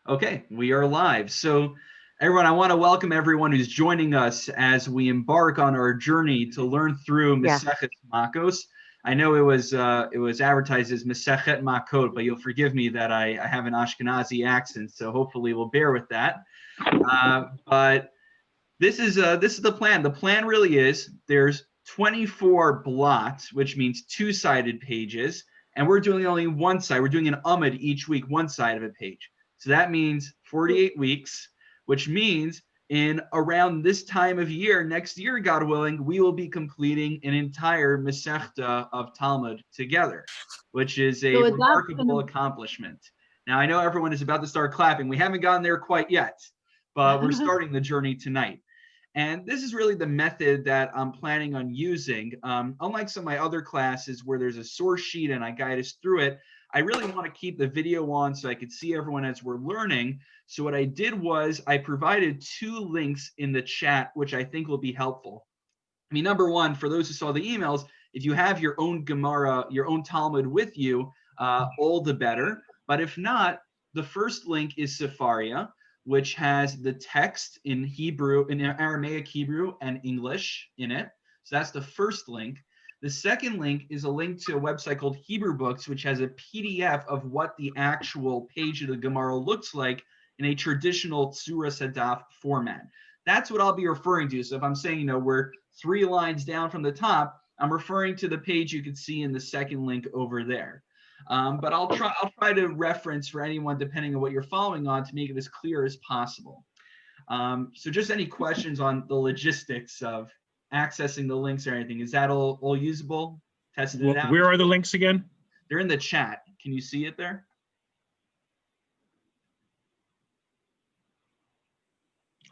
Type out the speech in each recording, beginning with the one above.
Okay, we are live. So, everyone, I want to welcome everyone who's joining us as we embark on our journey to learn through Yeah. Masechet Makkos. I know it was advertised as Masechet Makkot, but you'll forgive me that I have an Ashkenazi accent, so hopefully we'll bear with that. But this is the plan. The plan really is there's 24 blots, which means two-sided pages, and we're doing only one side. We're doing an Amud each week, one side of a page. So that means 48 weeks, which means in around this time of year, next year, God willing, we will be completing an entire Masechta of Talmud together, which is a remarkable accomplishment. Now, I know everyone is about to start clapping. We haven't gotten there quite yet, but we're starting the journey tonight. And this is really the method that I'm planning on using. Unlike some of my other classes where there's a source sheet and I guide us through it, I really want to keep the video on so I could see everyone as we're learning. So what I did was I provided two links in the chat, which I think will be helpful. I mean, number one, for those who saw the emails, if you have your own Gemara, your own Talmud with you, all the better. But if not, the first link is Sepharia, which has the text in Hebrew, in Aramaic, Hebrew, and English in it. So that's the first link. The second link is a link to a website called Hebrew Books, which has a PDF of what the actual page of the Gemara looks like in a traditional Tzura Sadaf format. That's what I'll be referring to. So if I'm saying, we're 3 lines down from the top, I'm referring to the page you can see in the second link over there. But I'll try to reference for anyone, depending on what you're following on, to make it as clear as possible. So just any questions on the logistics of accessing the links or anything? Is that all usable? Tested it out? Where are the links again? They're in the chat. Can you see it there?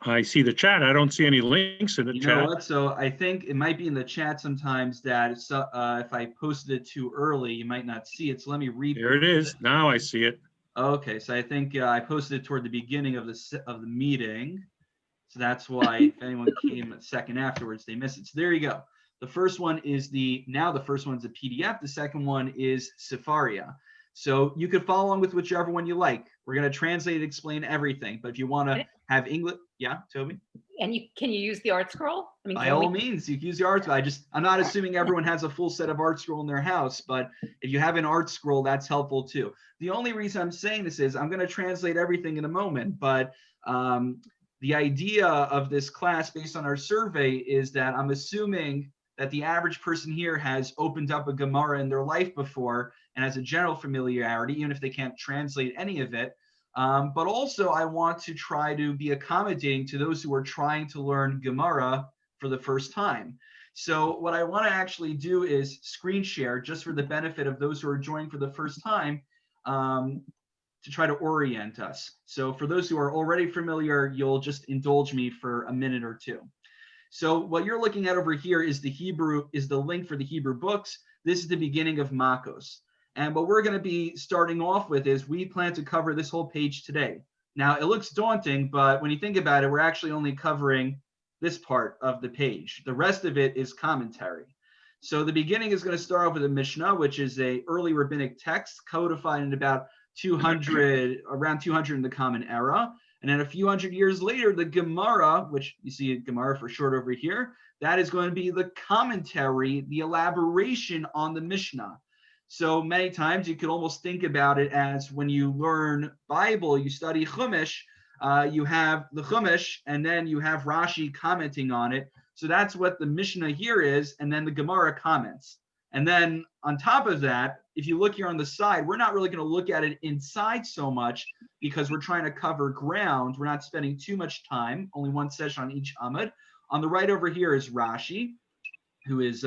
I see the chat. I don't see any links in the chat. You know what? So I think it might be in the chat sometimes that if I posted it too early, you might not see it. So let me read. There it is. Now I see it. Okay, so I think I posted it toward the beginning of the meeting. So that's why if anyone came a second afterwards, they missed it. So there you go. The first one is the first one's a PDF. The second one is Sepharia. So you could follow along with whichever one you like. We're going to translate and explain everything. But if you want to have English, yeah, Toby? And can you use the art scroll? I mean, by all means, you can use the art scroll. I'm not assuming everyone has a full set of art scroll in their house, but if you have an art scroll, that's helpful too. The only reason I'm saying this is I'm going to translate everything in a moment, but the idea of this class based on our survey is that I'm assuming that the average person here has opened up a Gemara in their life before and has a general familiarity, even if they can't translate any of it. But also I want to try to be accommodating to those who are trying to learn Gemara for the first time. So what I want to actually do is screen share just for the benefit of those who are joining for the first time to try to orient us. So for those who are already familiar, you'll just indulge me for a minute or two. So what you're looking at over here is the link for the Hebrew books. This is the beginning of Makkos. And what we're going to be starting off with is we plan to cover this whole page today. Now, it looks daunting, but when you think about it, we're actually only covering this part of the page. The rest of it is commentary. So the beginning is going to start off with a Mishnah, which is an early rabbinic text codified in about around 200 in the Common Era. And then a few hundred years later, the Gemara, which you see Gemara for short over here, that is going to be the commentary, the elaboration on the Mishnah. So many times you could almost think about it as when you learn Bible, you study Chumash, you have the Chumash, and then you have Rashi commenting on it. So that's what the Mishnah here is, and then the Gemara comments. And then on top of that, if you look here on the side, we're not really going to look at it inside so much because we're trying to cover ground. We're not spending too much time, only one session on each Amud. On the right over here is Rashi, who is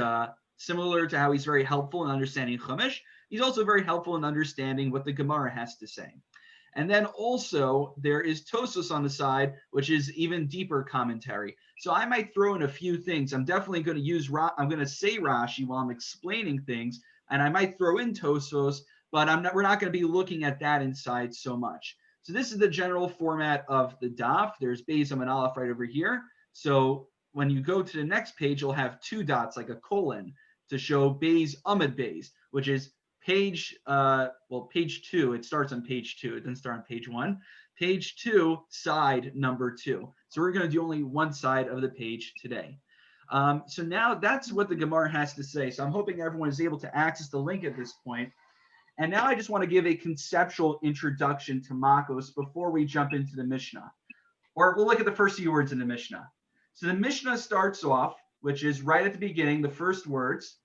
similar to how he's very helpful in understanding Chumash. He's also very helpful in understanding what the Gemara has to say. And then also there is Tosos on the side, which is even deeper commentary. So I might throw in a few things. I'm definitely going to I'm going to say Rashi while I'm explaining things, and I might throw in Tosos, but we're not going to be looking at that inside so much. So this is the general format of the daf. There's Beis and Aleph right over here. So when you go to the next page, you'll have 2 dots like a colon to show Beis Amud Beis, which is page 2. It starts on page 2. It doesn't start on page 1. Page 2, side number 2. So we're going to do only one side of the page today. So now that's what the Gemara has to say. So I'm hoping everyone is able to access the link at this point. And now I just want to give a conceptual introduction to Makkos before we jump into the Mishnah. Or we'll look at the first few words in the Mishnah. So the Mishnah starts off, which is right at the beginning, the first words,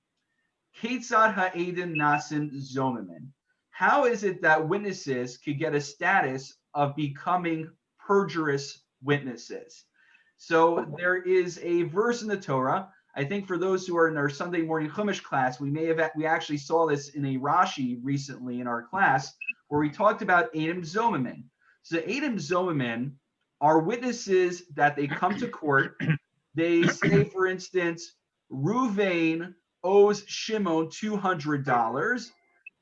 Ketzad ha'edin nasin zomimin. How is it that witnesses could get a status of becoming perjurous witnesses? So there is a verse in the Torah. I think for those who are in our Sunday morning Chumash class, we actually saw this in a Rashi recently in our class, where we talked about Edom Zomimin. So Edom Zomimin are witnesses that they come to court. They say, for instance, Ruvain owes Shimon $200,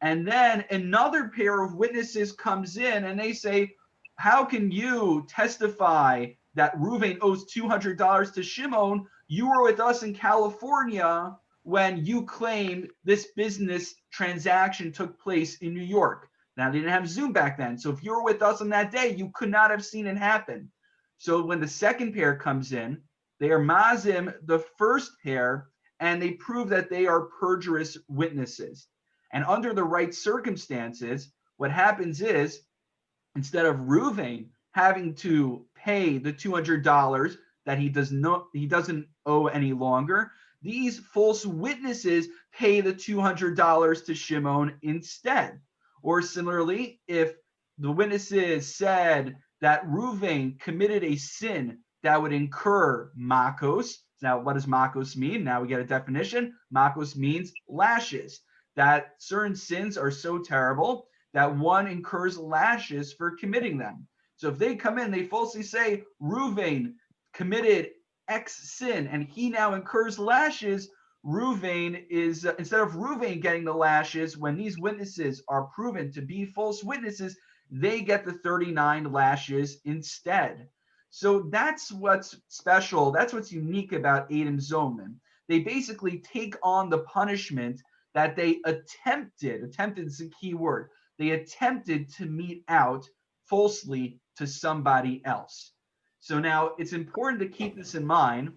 and then another pair of witnesses comes in and they say, how can you testify that Ruvain owes $200 to Shimon? You were with us in California when you claimed this business transaction took place in New York. Now, they didn't have Zoom back then. So if you were with us on that day, you could not have seen it happen. So when the second pair comes in, they are mazim the first pair, and they prove that they are perjurous witnesses. And under the right circumstances, what happens is, instead of Ruvain having to pay the $200 that he doesn't owe any longer, these false witnesses pay the $200 to Shimon instead. Or similarly, if the witnesses said that Ruvain committed a sin that would incur Makkos. Now, what does Makkos mean? Now we get a definition. Makkos means lashes. That certain sins are so terrible that one incurs lashes for committing them. So if they come in, they falsely say Ruvain committed X sin and he now incurs lashes. Ruvain is, instead of Ruvain getting the lashes, when these witnesses are proven to be false witnesses, they get the 39 lashes instead. So that's what's special. That's what's unique about Edom Zomin. They basically take on the punishment that they attempted is a key word. They attempted to mete out falsely to somebody else. So now it's important to keep this in mind,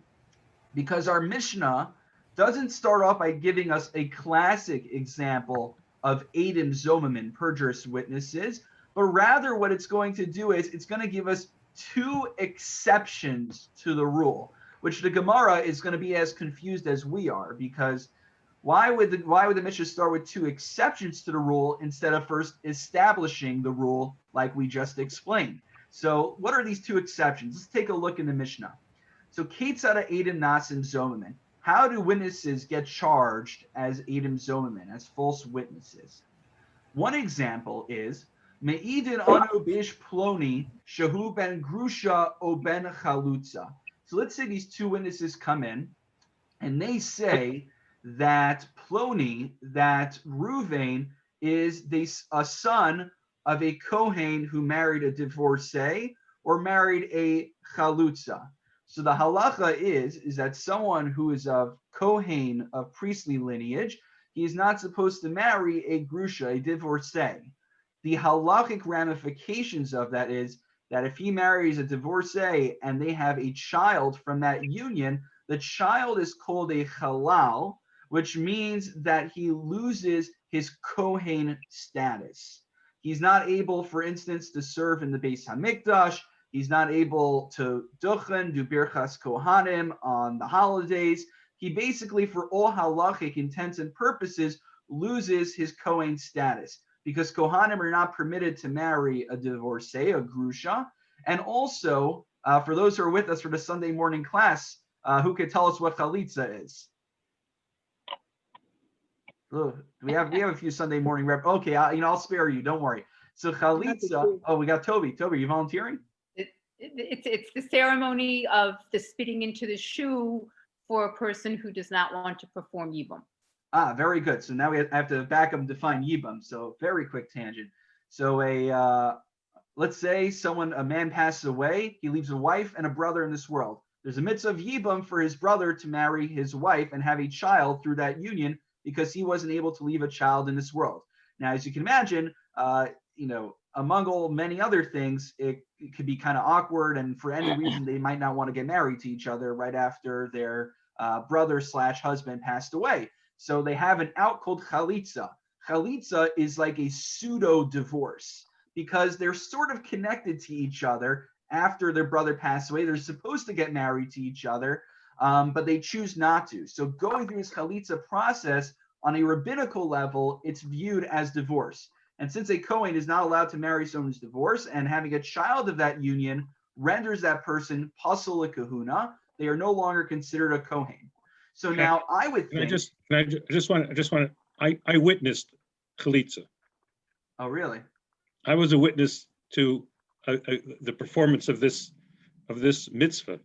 because our Mishnah doesn't start off by giving us a classic example of Edom Zomimin, perjurous witnesses, but rather what it's going to do is it's going to give us two exceptions to the rule, which the Gemara is going to be as confused as we are, because why would the Mishnah start with two exceptions to the rule instead of first establishing the rule like we just explained? So what are these two exceptions? Let's take a look in the Mishnah. So Ketzad Edom Nasim Zomimin. How do witnesses get charged as Edom Zomimin, as false witnesses? One example is Me'idin anu bish ploni shahu ben grusha o ben chalutza. So let's say these two witnesses come in and they say that Ploni, that Ruvain is a son of a Kohen who married a divorcee or married a chalutza. So the halacha is that someone who is of Kohen, of priestly lineage, he is not supposed to marry a grusha, a divorcee. The halachic ramifications of that is that if he marries a divorcee and they have a child from that union, the child is called a halal, which means that he loses his Kohen status. He's not able, for instance, to serve in the Beis Hamikdash. He's not able to duchen, do birchas kohanim on the holidays. He basically, for all halachic intents and purposes, loses his Kohen status, because Kohanim are not permitted to marry a divorcee, a grusha. And also, for those who are with us for the Sunday morning class, who could tell us what chalitza is? Ugh, we have a few Sunday morning rep. Okay, I'll spare you. Don't worry. So chalitza. Oh, we got Toby. Toby, you volunteering? It's the ceremony of the spitting into the shoe for a person who does not want to perform yibum. Ah, very good. So now I have to back up and define yibum. So very quick tangent. So let's say a man passes away. He leaves a wife and a brother in this world. There's a mitzvah of yibum for his brother to marry his wife and have a child through that union, because he wasn't able to leave a child in this world. Now, as you can imagine, among all many other things, it could be kind of awkward, and for any reason, they might not want to get married to each other right after their brother/husband passed away. So they have an out called chalitza. Chalitza is like a pseudo divorce because they're sort of connected to each other after their brother passed away. They're supposed to get married to each other, but they choose not to. So going through this chalitza process on a rabbinical level, it's viewed as divorce. And since a Kohen is not allowed to marry someone who's divorced, and having a child of that union renders that person pasul kahuna, they are no longer considered a Kohen. So now I would think. I witnessed chalitza. Oh, really? I was a witness to the performance of this mitzvah.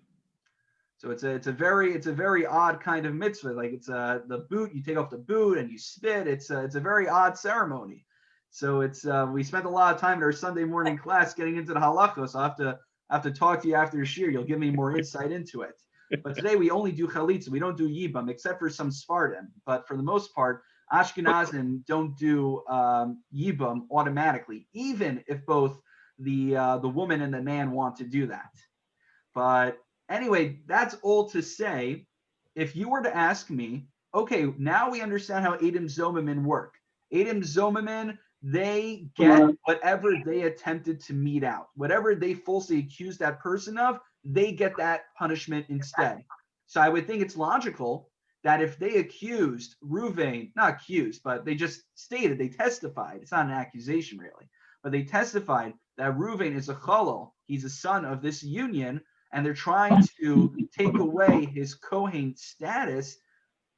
So it's a very odd kind of mitzvah. Like it's the boot, you take off the boot and you spit. It's a very odd ceremony. So it's we spent a lot of time in our Sunday morning class getting into the halachos. So I have to talk to you after shir. You'll give me more insight into it. But today we only do chalitza. We don't do yibam, except for some Sfardim. But for the most part, Ashkenazim don't do yibam automatically, even if both the woman and the man want to do that. But anyway, that's all to say. If you were to ask me, okay, now we understand how Edom Zomamin work. Edom Zomamin, they get whatever they attempted to mete out. Whatever they falsely accused that person of, they get that punishment instead. So I would think it's logical that if they accused Ruvain, not accused, but they just stated, they testified, it's not an accusation really, but they testified that Ruvain is a chalal, he's a son of this union, and they're trying to take away his Kohen status.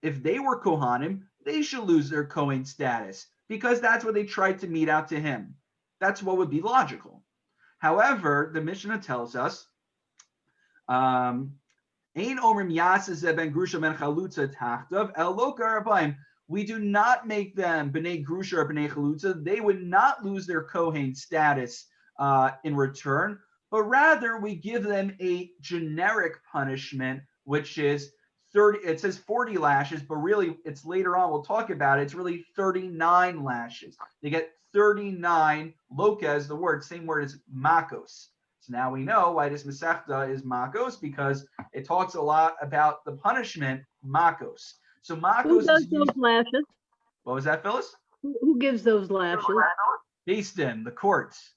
If they were Kohanim, they should lose their Kohen status because that's what they tried to mete out to him. That's what would be logical. However, the Mishnah tells us, we do not make them b'nei grusha or b'nei chalutza. They would not lose their Kohen status in return, but rather we give them a generic punishment, which is 30. It says 40 lashes, but really it's later on, we'll talk about it. It's really 39 lashes. They get 39. Loka is the word, same word as Makkos. So now we know why this Masechta is Makkos, because it talks a lot about the punishment Makkos. So Makkos Who does those lashes? What was that, Phyllis? Who gives those lashes? Beis Din, the courts.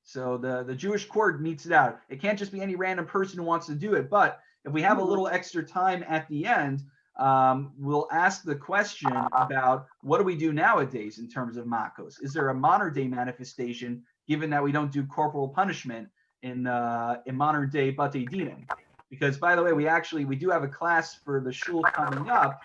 So the Jewish court meets it out. It can't just be any random person who wants to do it. But if we have a little extra time at the end, we'll ask the question about what do we do nowadays in terms of Makkos? Is there a modern day manifestation, given that we don't do corporal punishment in modern day Batei Dinim? Because, by the way, we do have a class for the shul coming up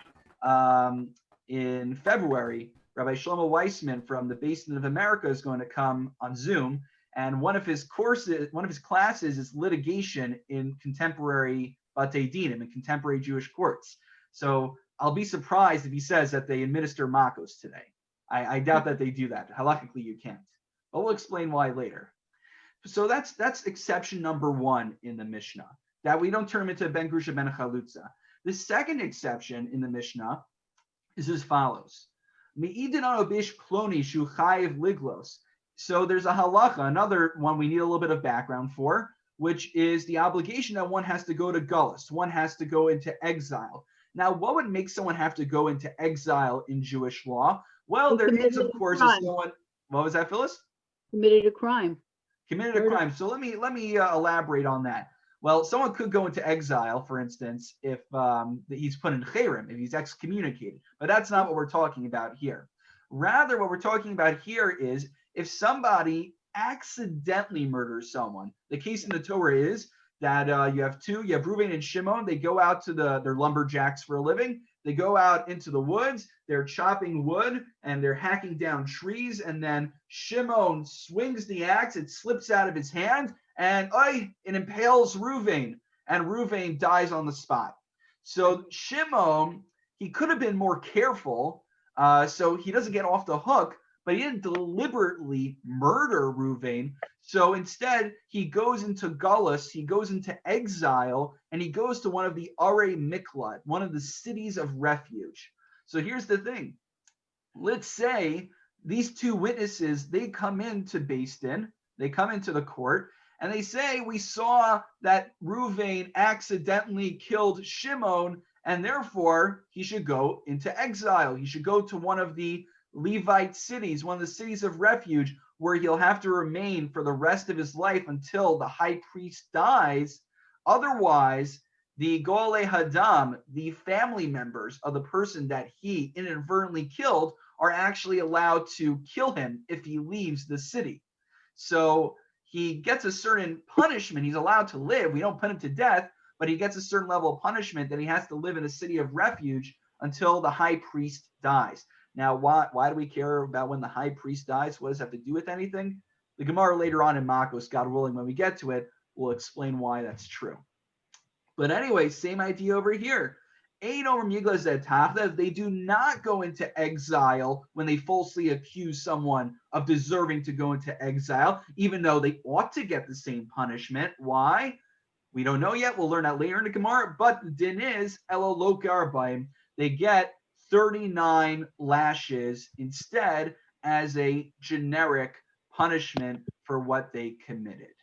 in February. Rabbi Shlomo Weissman from the Beis Din of America is going to come on Zoom, and one of his classes is litigation in contemporary Batei Dinim, in contemporary Jewish courts. So I'll be surprised if he says that they administer Makkos today. I doubt that they do that. Halakhically, you can't. But we'll explain why later. So that's exception number one in the Mishnah, that we don't turn into ben grusha ben chalutza. The second exception in the Mishnah is as follows. Me'idin anobish kloni shu chayiv liglos. So there's a halacha, another one we need a little bit of background for, which is the obligation that one has to go to Gullus. One has to go into exile. Now, what would make someone have to go into exile in Jewish law? Well, there is, of course, someone. What was that, Phyllis? Committed a crime. Committed a crime. So let me elaborate on that. Well, someone could go into exile, for instance, if he's put in cherem, if he's excommunicated. But that's not what we're talking about here. Rather, what we're talking about here is if somebody accidentally murders someone. The case in the Torah is that you have Reuven and Shimon. They go out to they're lumberjacks for a living. They go out into the woods. They're chopping wood and they're hacking down trees. And then Shimon swings the axe. It slips out of his hand and it impales Reuven. And Reuven dies on the spot. So Shimon, he could have been more careful so he doesn't get off the hook. But he didn't deliberately murder Reuven. So instead, he goes into Gullus, he goes into exile, and he goes to one of the Arei Miklat, one of the cities of refuge. So here's the thing. Let's say these two witnesses, they come into Beis Din, they come into the court, and they say, we saw that Reuven accidentally killed Shimon, and therefore he should go into exile. He should go to one of the Levite cities, one of the cities of refuge, where he'll have to remain for the rest of his life until the high priest dies. Otherwise, the Golei Hadam, the family members of the person that he inadvertently killed, are actually allowed to kill him if he leaves the city. So he gets a certain punishment. He's allowed to live. We don't put him to death, but he gets a certain level of punishment that he has to live in a city of refuge until the high priest dies. Now, why do we care about when the high priest dies? What does that have to do with anything? The Gemara later on in Makkos, God willing, when we get to it, will explain why that's true. But anyway, same idea over here. They do not go into exile when they falsely accuse someone of deserving to go into exile, even though they ought to get the same punishment. Why? We don't know yet. We'll learn that later in the Gemara. But the din is, they get 39 lashes instead as a generic punishment for what they committed.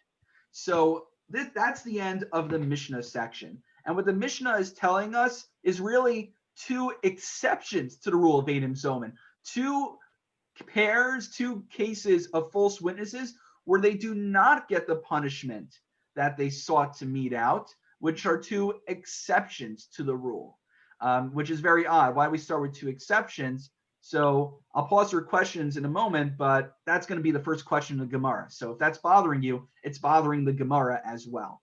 So that's the end of the Mishnah section. And what the Mishnah is telling us is really two exceptions to the rule of Eidim Zomen, two cases of false witnesses where they do not get the punishment that they sought to mete out, which are two exceptions to the rule, which is very odd. Why do we start with two exceptions? So I'll pause for questions in a moment, but that's going to be the first question in the Gemara. So if that's bothering you, it's bothering the Gemara as well.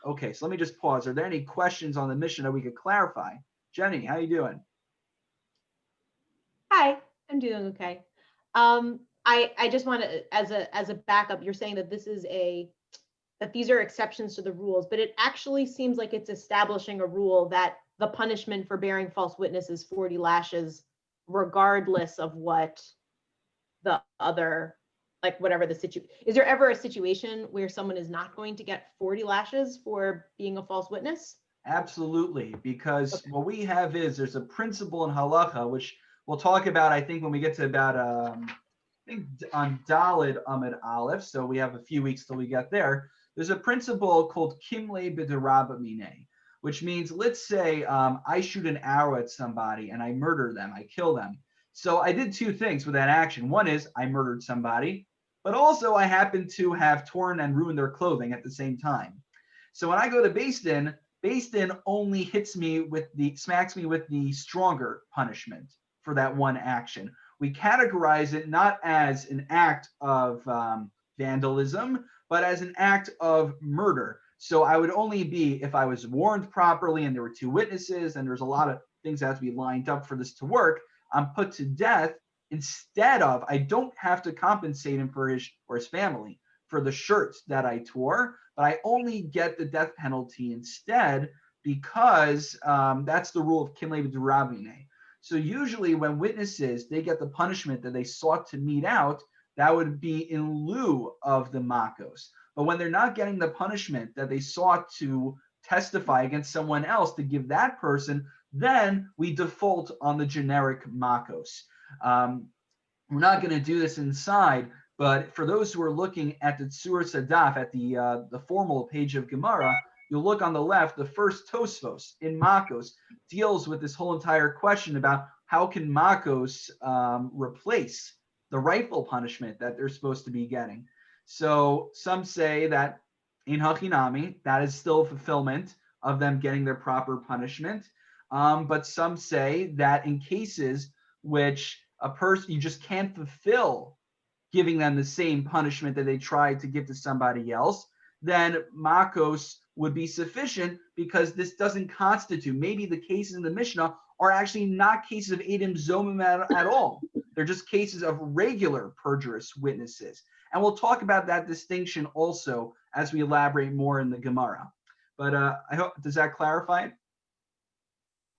Okay, so let me just pause. Are there any questions on the Mishnah that we could clarify? Jenny, how you doing? Hi, I'm doing okay. I just want to, as a backup, you're saying that that these are exceptions to the rules, but it actually seems like it's establishing a rule that the punishment for bearing false witness is 40 lashes, regardless of what the other, like whatever the situation. Is there ever a situation where someone is not going to get 40 lashes for being a false witness? Absolutely, because Okay. what we have is there's a principle in halacha, which we'll talk about, I think, when we get to about, I think on Daled Amud Aleph, so we have a few weeks till we get there. There's a principle called Kimle B'Derabba Mineh, which means, let's say I shoot an arrow at somebody and I murder them, I kill them. So I did two things with that action. One is I murdered somebody, but also I happen to have torn and ruined their clothing at the same time. So when I go to Beis Din only smacks me with the stronger punishment for that one action. We categorize it not as an act of vandalism, but as an act of murder. So I would only be, if I was warned properly and there were two witnesses and there's a lot of things that have to be lined up for this to work, I'm put to death instead of, I don't have to compensate him for his or his family for the shirts that I tore, but I only get the death penalty instead because that's the rule of Kimle B'Derabba. So usually when witnesses, they get the punishment that they sought to mete out, that would be in lieu of the Makkos. But when they're not getting the punishment that they sought to testify against someone else to give that person, then we default on the generic Makkos. We're not going to do this inside, but for those who are looking at the Tzur Sadaf, at the formal page of Gemara, you'll look on the left, the first Tosfos in Makkos deals with this whole entire question about how can Makkos replace the rightful punishment that they're supposed to be getting. So some say that in Hachinami, that is still fulfillment of them getting their proper punishment. But some say that in cases which a person, you just can't fulfill giving them the same punishment that they tried to give to somebody else, then Makkos would be sufficient because this doesn't constitute, maybe the cases in the Mishnah are actually not cases of Eidim Zomen at all. They're just cases of regular perjurous witnesses. And we'll talk about that distinction also as we elaborate more in the Gemara. But I hope, does that clarify it?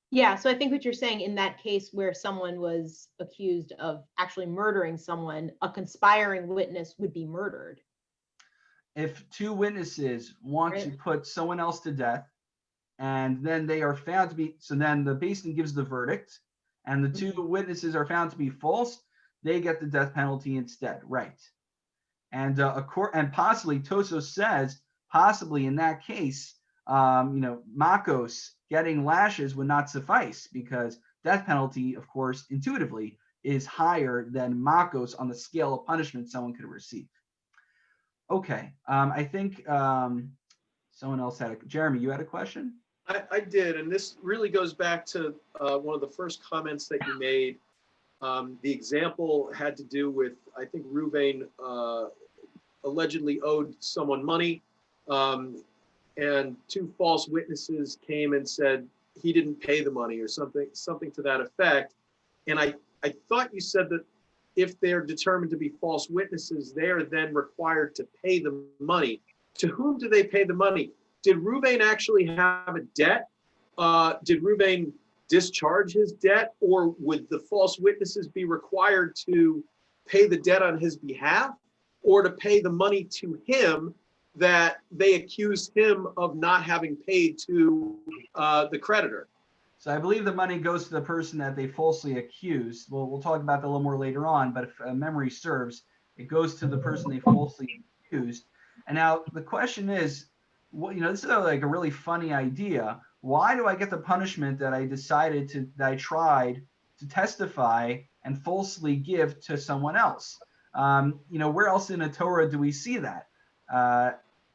Yeah, so I think what you're saying in that case where someone was accused of actually murdering someone, a conspiring witness would be murdered. If two witnesses want to put someone else to death, and then they are found to be, so then the Beis Din gives the verdict, and the two witnesses are found to be false, they get the death penalty instead, right? And and possibly Tosos says, possibly in that case, Makkos getting lashes would not suffice because death penalty, of course, intuitively is higher than Makkos on the scale of punishment someone could receive. Okay, I think someone else had Jeremy, you had a question? I did, and this really goes back to one of the first comments that you made. The example had to do with, I think Ruvain allegedly owed someone money, and two false witnesses came and said he didn't pay the money or something to that effect. And I thought you said that if they're determined to be false witnesses, they are then required to pay the money. To whom do they pay the money? Did Ruvain actually have a debt? Did Ruvain discharge his debt, or would the false witnesses be required to pay the debt on his behalf, or to pay the money to him that they accused him of not having paid to the creditor? So I believe the money goes to the person that they falsely accused. Well, we'll talk about that a little more later on, but if memory serves, it goes to the person they falsely accused. And now the question is, this is like a really funny idea. Why do I get the punishment that I tried to testify and falsely give to someone else? Where else in the Torah do we see that?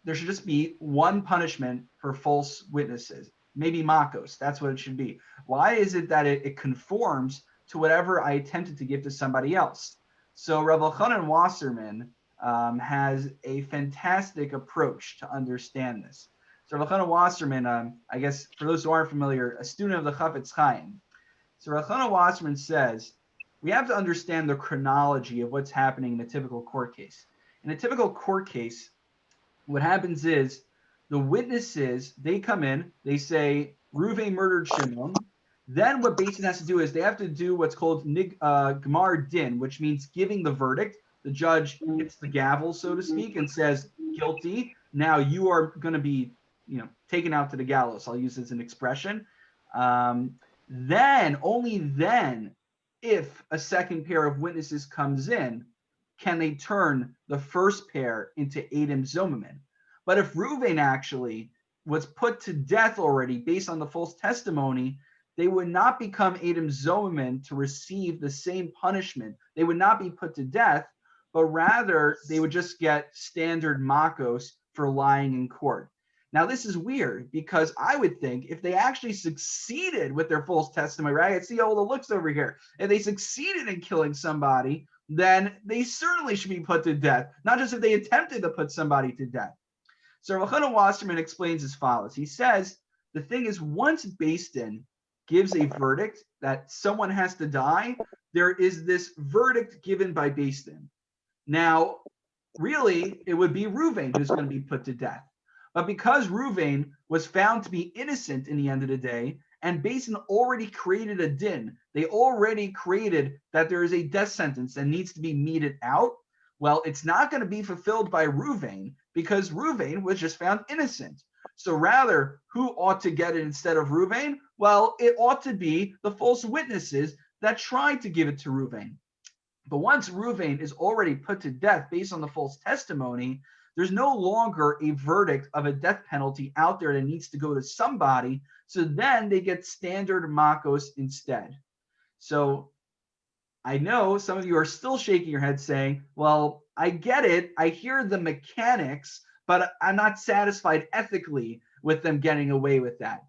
There should just be one punishment for false witnesses. Maybe Makkos, that's what it should be. Why is it that it conforms to whatever I attempted to give to somebody else? So Rav Elchanan Wasserman has a fantastic approach to understand this. So Rav Elchanan Wasserman, I guess for those who aren't familiar, a student of the Chafetz Chaim. So Rav Elchanan Wasserman says, we have to understand the chronology of what's happening in a typical court case. In a typical court case, what happens is the witnesses, they come in, they say, Ruvain murdered Shimon. Then what Beis Din has to do is they have to do what's called Gemar Din, which means giving the verdict. The judge hits the gavel, so to speak, and says, guilty. Now you are going to be, taken out to the gallows. I'll use this as an expression. Then, only then, if a second pair of witnesses comes in, can they turn the first pair into Edom Zomamin. But if Ruvain actually was put to death already based on the false testimony, they would not become Edom Zomamin to receive the same punishment. They would not be put to death, but rather they would just get standard Makkos for lying in court. Now, this is weird because I would think if they actually succeeded with their false testimony, right? I see all the looks over here. If they succeeded in killing somebody, then they certainly should be put to death, not just if they attempted to put somebody to death. So Rav Elchanan Wasserman explains as follows. He says, the thing is, once Beis Din gives a verdict that someone has to die, there is this verdict given by Beis Din. Now, really, it would be Ruvain who's going to be put to death. But because Ruvain was found to be innocent in the end of the day, and Beis Din already created a din, they already created that there is a death sentence that needs to be meted out. Well, it's not going to be fulfilled by Ruvain because Ruvain was just found innocent. So rather, who ought to get it instead of Ruvain? Well, it ought to be the false witnesses that tried to give it to Ruvain. But once Ruvain is already put to death based on the false testimony, there's no longer a verdict of a death penalty out there that needs to go to somebody. So then they get standard Makkos instead. So I know some of you are still shaking your head saying, well, I get it. I hear the mechanics, but I'm not satisfied ethically with them getting away with that.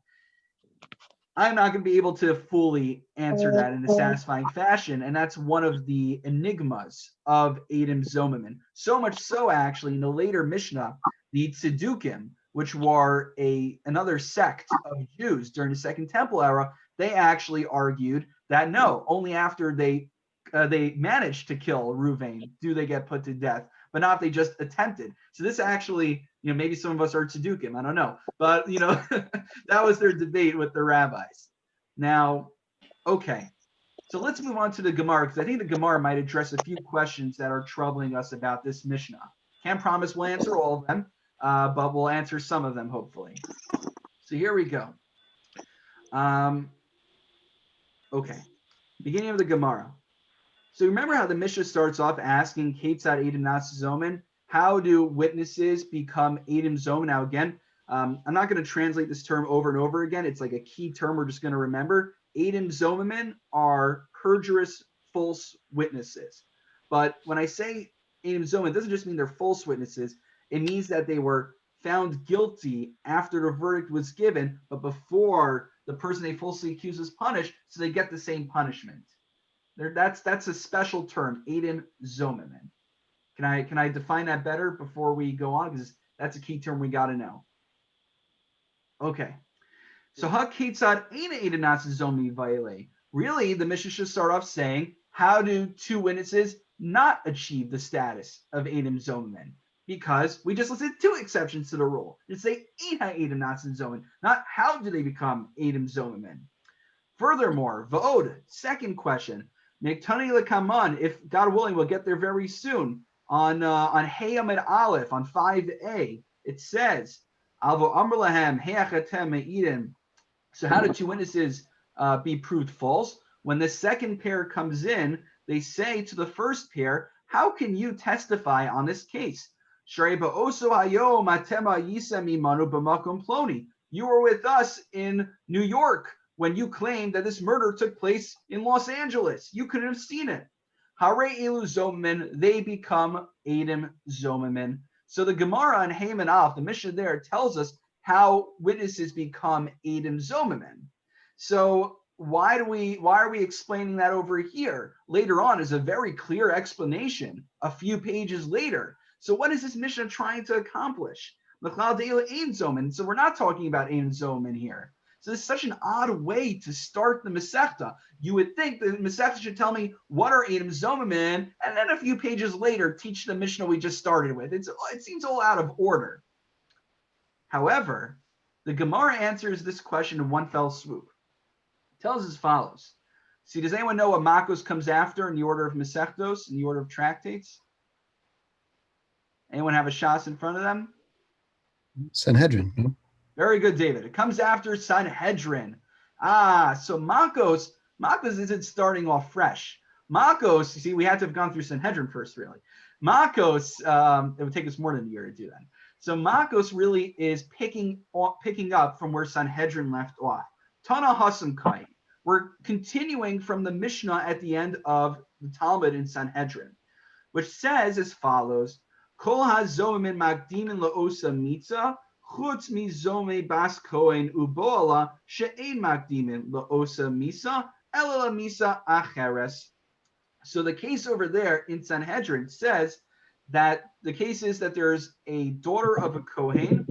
I'm not going to be able to fully answer that in a satisfying fashion. And that's one of the enigmas of Edom Zomamin. So much so, actually, in the later Mishnah, the Tzedukim, which were another sect of Jews during the Second Temple era, they actually argued that no, only after they managed to kill Ruvain do they get put to death, but not if they just attempted. So this actually, maybe some of us are Tzedukim, I don't know. But, that was their debate with the rabbis. Now, okay. So let's move on to the Gemara, because I think the Gemara might address a few questions that are troubling us about this Mishnah. Can't promise we'll answer all of them, but we'll answer some of them, hopefully. So here we go. Okay. Beginning of the Gemara. So remember how the Mishnah starts off asking, Ketzad Eidim Nas Zomen? How do witnesses become Eidim Zomen? Now again, I'm not going to translate this term over and over again. It's like a key term we're just going to remember. Eidim Zomen are perjurous, false witnesses. But when I say Eidim Zomen, it doesn't just mean they're false witnesses. It means that they were found guilty after the verdict was given, but before the person they falsely accused was punished, so they get the same punishment. That's a special term, Eidim Zomen. Can I define that better before we go on? Because that's a key term we got to know. Okay. So ha-ketzad eina Eidim nas zomi vayele. Really, the Mishnah should start off saying, how do two witnesses not achieve the status of Eidim Zomen? Because we just listed two exceptions to the rule. It's say eina Eidim nas zomen, not how do they become Eidim Zomen. Furthermore, va'od, second question, Miktani lekaman, if God willing, we'll get there very soon. On Hey Amid Aleph, on 5a, it says, Alvo Amr lahem heachatem me'idin. So how do two witnesses be proved false? When the second pair comes in, they say to the first pair, how can you testify on this case? You were with us in New York when you claimed that this murder took place in Los Angeles. You couldn't have seen it. Hare elu zomen, they become Eidim Zomen. So the Gemara on Haman Alf, the Mishnah there, tells us how witnesses become Eidim Zomen. So why are we explaining that over here? Later on is a very clear explanation a few pages later. So what is this Mishnah trying to accomplish? So we're not talking about Eidim Zomen here. So this is such an odd way to start the Masechta. You would think the Masechta should tell me what are Eidim Zomen, and then a few pages later teach the Mishnah we just started with. It seems all out of order. However, the Gemara answers this question in one fell swoop. It tells as follows. See, does anyone know what Makkos comes after in the order of Masechtos, in the order of tractates? Anyone have a shas in front of them? Sanhedrin, no? Very good, David. It comes after Sanhedrin. So Makkos isn't starting off fresh. Makkos, you see, we had to have gone through Sanhedrin first, really. Makkos, it would take us more than a year to do that. So Makkos really is picking up from where Sanhedrin left off. Tana Hasam Kai. We're continuing from the Mishnah at the end of the Talmud in Sanhedrin, which says as follows: Kol hazomin magdimin laosa mitza chutz mizome bas kohen uboala she'ein magdimin laosa misa ela misa acheres. So the case over there in Sanhedrin says that the case is that there's a daughter of a Kohen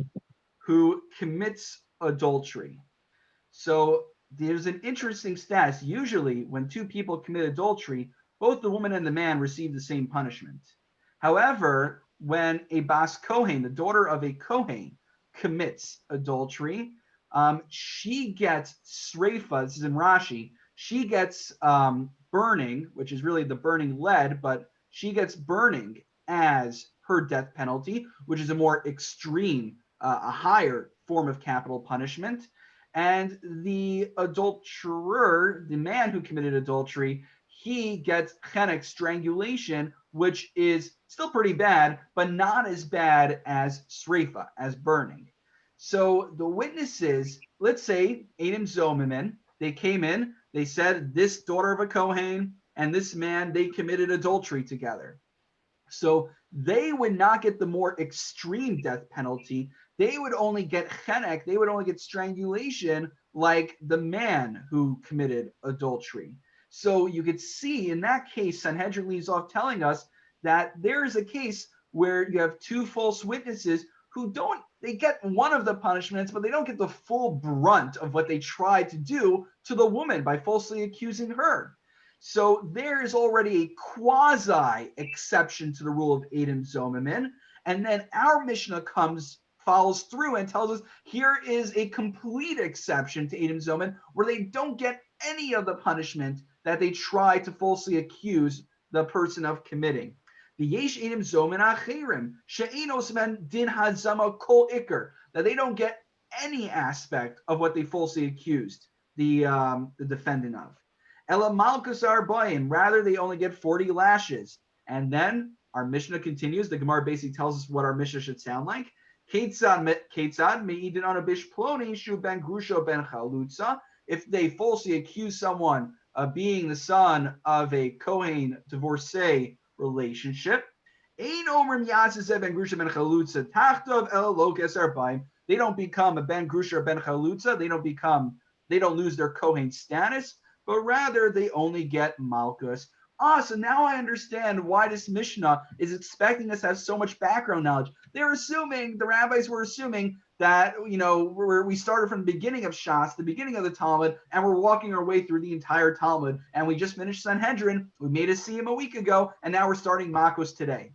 who commits adultery. So there's an interesting status. Usually when two people commit adultery, both the woman and the man receive the same punishment. However, when a Bas Kohen, the daughter of a Kohen, commits adultery, she gets sreifa, this is in Rashi, she gets burning, which is really the burning lead, but she gets burning as her death penalty, which is a more extreme, a higher form of capital punishment. And the adulterer, the man who committed adultery, he gets chenek, strangulation, which is still pretty bad, but not as bad as sreifa, as burning. So the witnesses, let's say Eidim Zomen, they came in, they said this daughter of a Kohen and this man, they committed adultery together. So they would not get the more extreme death penalty. They would only get chenek, they would only get strangulation like the man who committed adultery. So you could see in that case, Sanhedrin leaves off telling us that there is a case where you have two false witnesses who they get one of the punishments, but they don't get the full brunt of what they tried to do to the woman by falsely accusing her. So there is already a quasi exception to the rule of Eidim Zomen. And then our Mishnah follows through and tells us here is a complete exception to Eidim Zomen where they don't get any of the punishment that they try to falsely accuse the person of committing. The Yesh Eidim Zomen Achirim She'inos Men Din Hazama Kol Iker, that they don't get any aspect of what they falsely accused the defendant of. Ela Malkus Arbaim, rather they only get 40 lashes. And then our Mishnah continues. The Gemara basically tells us what our Mishnah should sound like. Ketzad me'idin on a bish ploni shu ben grusho ben chalutza. If they falsely accuse someone of being the son of a Kohen divorcee relationship, ein omrim yatzeh ben grusha ben chalutza tachtov el lokes arbaim. They don't become a ben grusha or ben chalutza. They don't lose their Kohen status, but rather they only get malchus. So now I understand why this Mishnah is expecting us to have so much background knowledge. The rabbis were assuming that, we started from the beginning of Shas, the beginning of the Talmud, and we're walking our way through the entire Talmud. And we just finished Sanhedrin. We made a siyum a week ago, and now we're starting Makkos today.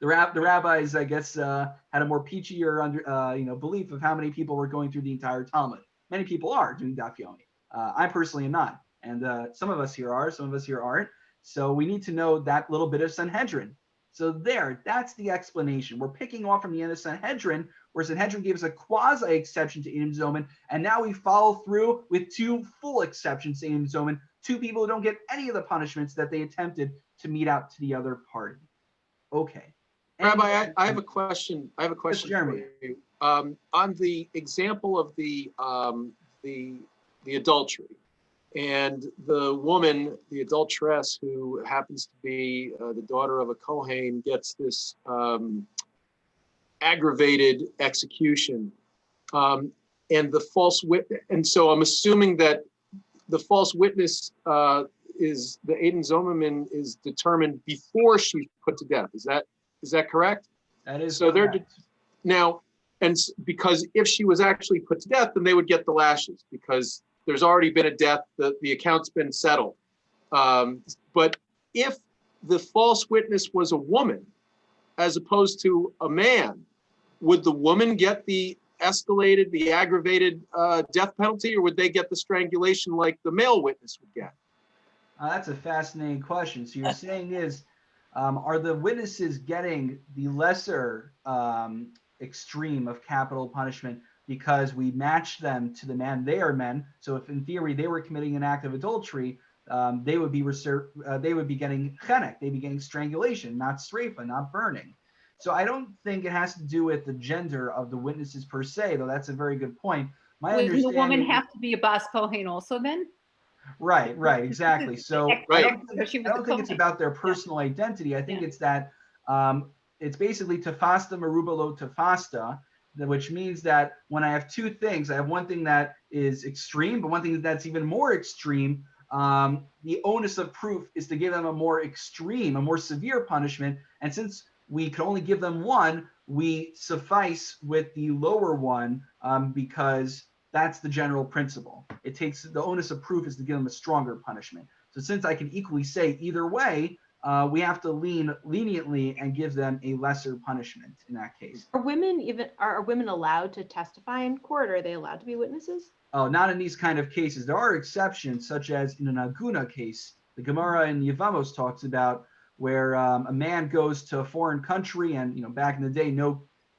The rabbis, I guess, had a more peachier belief of how many people were going through the entire Talmud. Many people are doing Daf Yomi. I personally am not. And some of us here are, some of us here aren't. So we need to know that little bit of Sanhedrin. So that's the explanation. We're picking off from the end of Sanhedrin, where Sanhedrin gave us a quasi-exception to Edom Zoman, and now we follow through with two full exceptions to Edom Zoman, two people who don't get any of the punishments that they attempted to mete out to the other party. Okay. Rabbi, I have a question. Jeremy. For you. On the example of the adultery, and the woman, the adulteress, who happens to be the daughter of a Kohen, gets this aggravated execution, and the false witness. And so I'm assuming that the false witness is the Edom Zomerman is determined before she's put to death. Is that correct? That is so. Correct. Now, and because if she was actually put to death, then they would get the lashes because there's already been a death, the account's been settled. But if the false witness was a woman, as opposed to a man, would the woman get the aggravated death penalty, or would they get the strangulation like the male witness would get? That's a fascinating question. So you're saying are the witnesses getting the lesser extreme of capital punishment because we match them to the man? They are men. So if in theory they were committing an act of adultery, they would be getting chenek, they'd be getting strangulation, not sreifa, not burning. So I don't think it has to do with the gender of the witnesses per se, though that's a very good point. Wouldn't the woman have to be a Bas Kohen also then? Right, exactly. So right. I don't think it's about their personal identity. I think it's that it's basically tafasta meruba lo tafasta, which means that when I have two things, I have one thing that is extreme, but one thing that's even more extreme, the onus of proof is to give them a more extreme, a more severe punishment. And since we can only give them one, we suffice with the lower one because that's the general principle. It takes the onus of proof is to give them a stronger punishment. So since I can equally say either way, we have to lean leniently and give them a lesser punishment in that case. Are women allowed to testify in court? Are they allowed to be witnesses? Oh, not in these kind of cases. There are exceptions, such as in an Aguna case. The Gemara in Yevamos talks about where a man goes to a foreign country, and back in the day,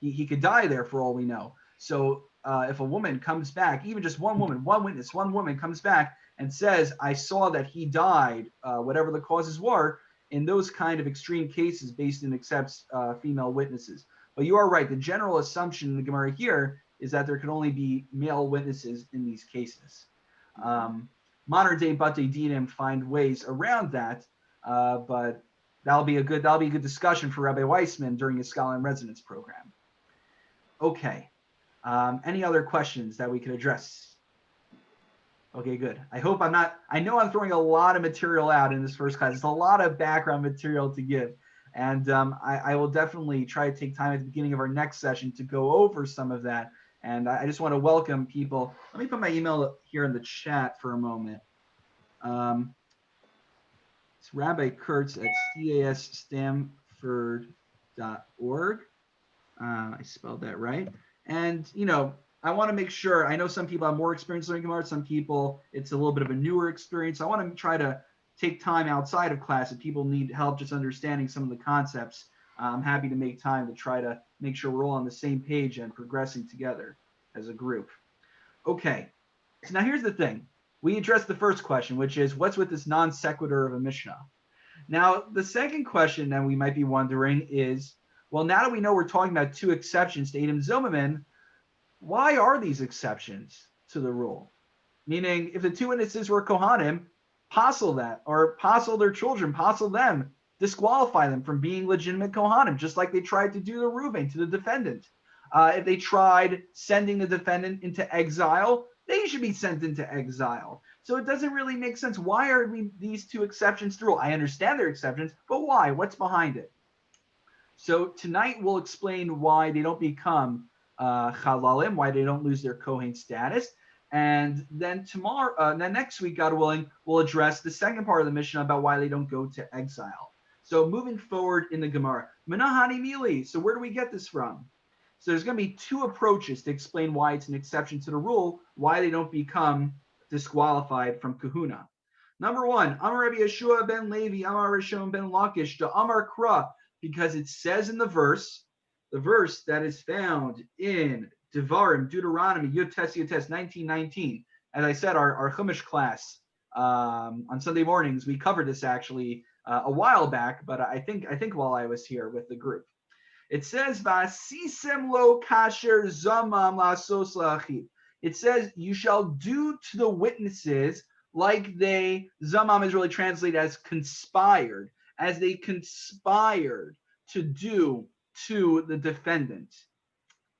he could die there for all we know. So if a woman comes back, even just one woman comes back and says, I saw that he died, whatever the causes were, in those kind of extreme cases, based in accepts female witnesses. But you are right. The general assumption in the Gemara here is that there can only be male witnesses in these cases. Modern day Batei Dinim find ways around that, but that'll be a good discussion for Rabbi Weissman during his Scholar in Residence program. Okay. Any other questions that we could address? Okay, good. I know I'm throwing a lot of material out in this first class. It's a lot of background material to give. And I will definitely try to take time at the beginning of our next session to go over some of that. And I just want to welcome people. Let me put my email here in the chat for a moment. It's Rabbi Kurtz at casstanford.org. I spelled that right. And, I want to make sure, I know some people have more experience learning Gemara, some people, it's a little bit of a newer experience. I want to try to take time outside of class if people need help just understanding some of the concepts. I'm happy to make time to try to make sure we're all on the same page and progressing together as a group. Okay, so now here's the thing. we addressed the first question, which is what's with this non sequitur of a Mishnah? Now, the second question that we might be wondering is, well, now that we know we're talking about two exceptions to Edom Zomamin, why are these exceptions to the rule? Meaning, if the two witnesses were Kohanim, passel that, or passel their children, passel them, disqualify them from being legitimate Kohanim, just like they tried to do to Reuven, to the defendant. If they tried sending the defendant into exile, they should be sent into exile. So it doesn't really make sense. Why are these two exceptions to the rule? I understand they're exceptions, but why? What's behind it? So tonight we'll explain why they don't become chalalim, why they don't lose their Kohen status. And then next week, God willing, we'll address the second part of the Mishnah about why they don't go to exile. So moving forward in the Gemara, Menahani Mili. So where do we get this from? So there's going to be two approaches to explain why it's an exception to the rule, why they don't become disqualified from kahuna. Number one, Amar Rabbi Yeshua ben Levi, Amar Rishon ben Lakish, to Amar Kra, because it says in the verse that is found in Devarim, Deuteronomy, Yotes, 19:19. As I said, our Chumash class on Sunday mornings, we covered this actually a while back, but I think while I was here with the group. It says, "Va'asisem lo kasher zamam la'asos la'achid." It says, "You shall do to the witnesses like they," zamam is really translated as conspired, as they conspired to do to the defendant.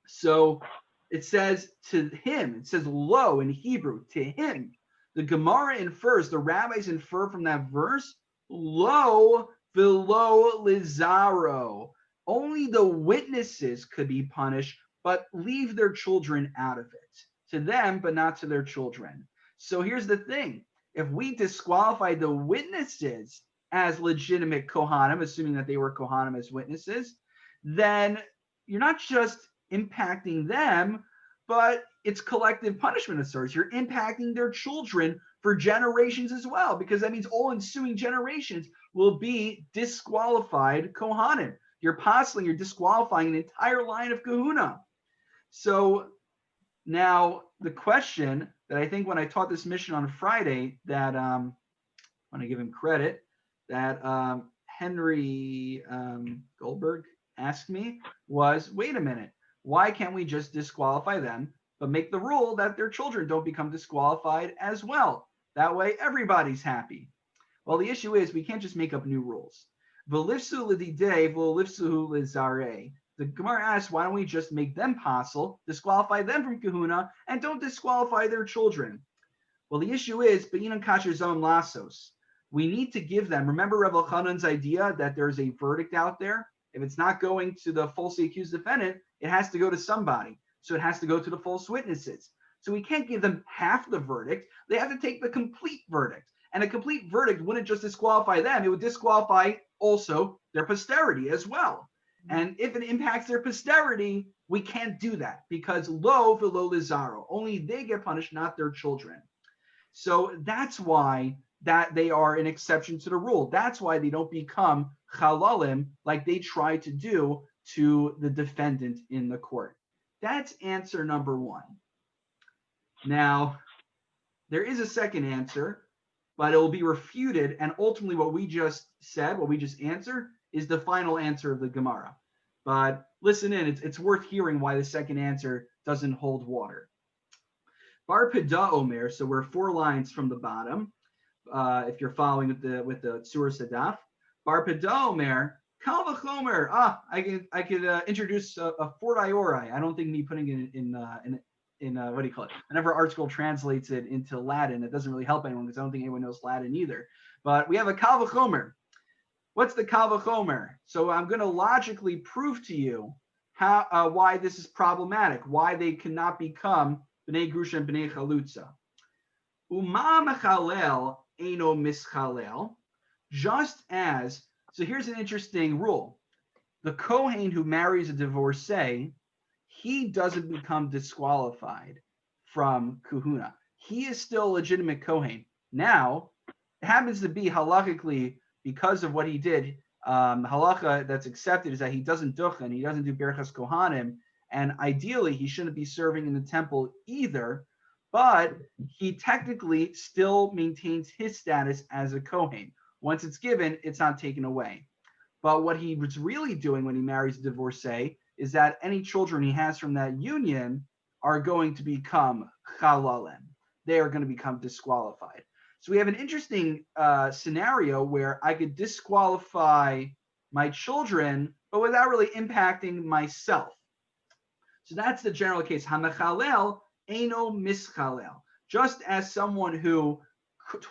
So it says to him, it says lo in Hebrew, to him. The Gemara infers, the rabbis infer from that verse, lo velo lizaro. Only the witnesses could be punished, but leave their children out of it. To them, but not to their children. So here's the thing. If we disqualify the witnesses as legitimate Kohanim, assuming that they were Kohanim as witnesses, then you're not just impacting them, but it's collective punishment of sorts. You're impacting their children for generations as well, because that means all ensuing generations will be disqualified Kohanim. You're disqualifying an entire line of kahuna. So now the question that I think when I taught this mission on Friday, that I want to give him credit, that Henry Goldberg asked me was, wait a minute, why can't we just disqualify them, but make the rule that their children don't become disqualified as well? That way everybody's happy. Well, the issue is we can't just make up new rules. The Gemara asks, why don't we just make them passel, disqualify them from kahuna, and don't disqualify their children? Well, the issue is, we need to give them, remember Rav Elchanan's idea that there's a verdict out there? If it's not going to the falsely accused defendant, it has to go to somebody. So it has to go to the false witnesses. So we can't give them half the verdict. They have to take the complete verdict. And a complete verdict wouldn't just disqualify them, it would disqualify also their posterity as well. And if it impacts their posterity, we can't do that because lo velo lizaro, only they get punished, not their children. So that's why that they are an exception to the rule. That's why they don't become chalalim like they try to do to the defendant in the court. That's answer number one. Now, there is a second answer, but it will be refuted. And ultimately what we just said, what we just answered, is the final answer of the Gemara. But listen in, it's worth hearing why the second answer doesn't hold water. Bar Pida Omer, so we're 4 lines from the bottom. If you're following with the Tzur Sadaf. Bar Pida Omer, Kal v'chomer. I could introduce a fortiori. I don't think me putting it in what do you call it? Whenever ArtScroll translates it into Latin, it doesn't really help anyone because I don't think anyone knows Latin either. But we have a Kal v'chomer. What's the Kal v'chomer? So I'm going to logically prove to you how why this is problematic, why they cannot become B'nai Grusha and B'nai Chalutza. Uma mechalel eino mischalel. Just as, so here's an interesting rule. The Kohen who marries a divorcee, he doesn't become disqualified from kahuna. He is still a legitimate Kohen. Now, it happens to be halakhically, because of what he did, halacha that's accepted is that he doesn't duchen, he doesn't do berachas kohanim, and ideally he shouldn't be serving in the temple either. but he technically still maintains his status as a Kohen. Once it's given, it's not taken away. But what he was really doing when he marries a divorcee is that any children he has from that union are going to become chalalim. They are going to become disqualified. So we have an interesting scenario where I could disqualify my children, but without really impacting myself. So that's the general case. Hamechalel eno mischalel. Just as someone who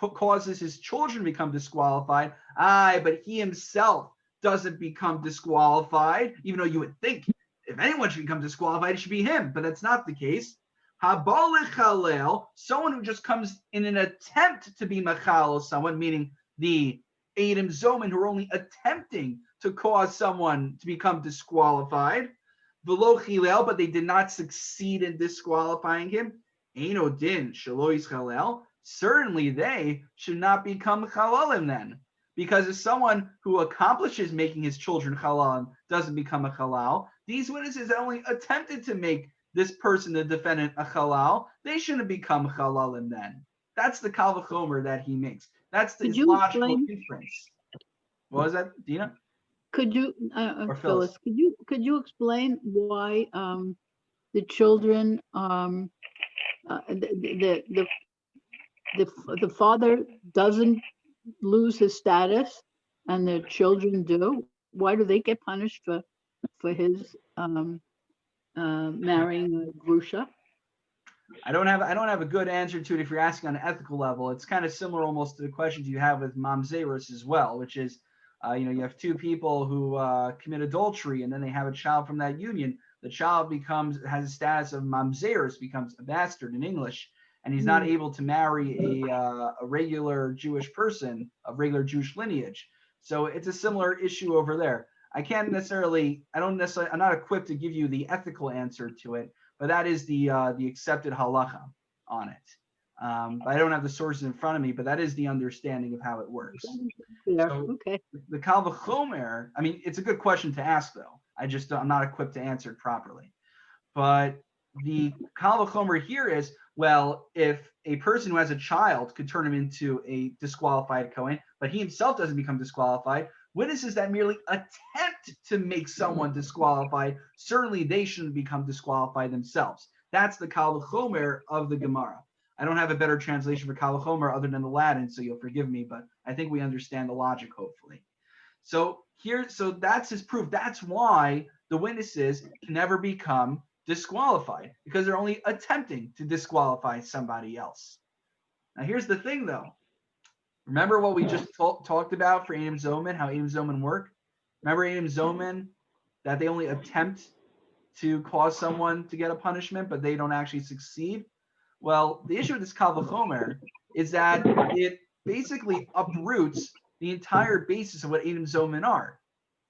causes his children to become disqualified, but he himself doesn't become disqualified, even though you would think if anyone should become disqualified, it should be him, but that's not the case. Habalechalel, someone who just comes in an attempt to be machal someone, meaning the Adam Zoman who are only attempting to cause someone to become disqualified. Velo chilel, but they did not succeed in disqualifying him. Eino din shalois chalel. Certainly they should not become chalalim then. Because if someone who accomplishes making his children halal doesn't become a halal, these witnesses that only attempted to make this person, the defendant, a halal, they shouldn't become halalim then. That's the kal v'chomer that he makes. That's his logical inference. What was that, Dina? Could you, Or Phyllis, could you explain why the children, the father doesn't lose his status and the children do? Why do they get punished for his marrying a grusha? I don't have a good answer to it if you're asking on an ethical level. It's kind of similar almost to the questions you have with mamzerus as well, which is, you have two people who commit adultery and then they have a child from that union. The child has a status of mamzerus, becomes a bastard in English, and he's not able to marry a regular Jewish person of regular Jewish lineage. So it's a similar issue over there. I'm not equipped to give you the ethical answer to it, but that is the accepted halacha on it. But I don't have the sources in front of me, but that is the understanding of how it works. Yeah, So okay. the kal v'chomer, I mean, it's a good question to ask though. I'm not equipped to answer it properly. But the kal v'chomer here is, well, if a person who has a child could turn him into a disqualified Kohen, but he himself doesn't become disqualified, witnesses that merely attempt to make someone disqualified, certainly they shouldn't become disqualified themselves. That's the kal v'chomer of the Gemara. I don't have a better translation for kal v'chomer other than the Latin, so you'll forgive me, but I think we understand the logic, hopefully. So that's his proof. That's why the witnesses can never become disqualified, because they're only attempting to disqualify somebody else. Now, here's the thing, though. Remember what we just talked about for Adam Zoman, how Adam Zoman work? Remember Adam Zoman, that they only attempt to cause someone to get a punishment, but they don't actually succeed? Well, the issue with this kal v'chomer is that it basically uproots the entire basis of what Adam Zoman are.